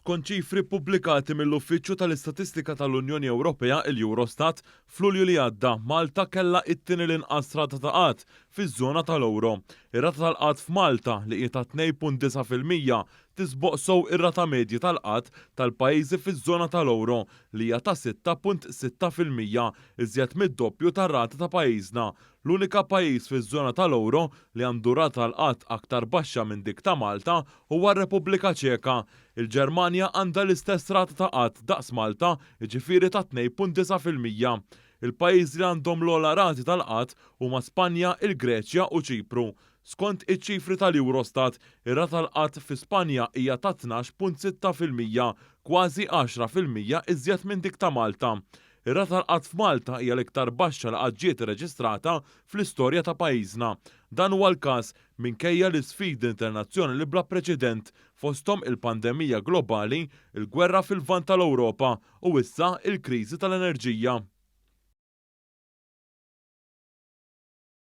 Skont ċifri pubblikati mill-Uffiċċju tal-Istatistika tal-Unjoni Ewropea il-Eurostat, f'Lulju li għadda Malta kellha it-tieni l-inqas rata ta' qatt fiż-żona tal-Ewro. Ir-rata tal-qatt f'Malta li qiegħda 2.9% tisboq sew ir-rata medja tal-qatt tal-pajjiżi fiż-żona tal-Ewro li hija ta' 6.6% iżjed mid-doppju tar-rata ta' pajjiżna. L-unika pajjiż fiż-żona tal-Ewro li għandu rata tal-qatt aktar baxxa minn dik ta' Malta huwa r-Repubblika Ċeka. Il-Ġermanja għandha l-istess rata ta' qatt daqs Malta, jiġifieri ta' 2.9%. Il-pajjiżi li għandhom l-ogħla rati tal-qatt huma Spanja, il-Greċja u Ċipru. Skont iċ-ċifri tal-Eurostat, ir-rata tal-qatt fi Spanja hija ta' 12.6%, kważi 10% iżjed minn dik ta' Malta. Ir-rata tal-qatt f'Malta hija l-iktar baxxa li qatt ġiet irreġistrata fl-istorja ta' pajjiżna. Dan huwa l-każ minkejja l-isfidi internazzjonali bla preċedent fosthom il-pandemija globali, il-gwerra fil-lvant tal-Ewropa u issa il-kriżi tal-enerġija.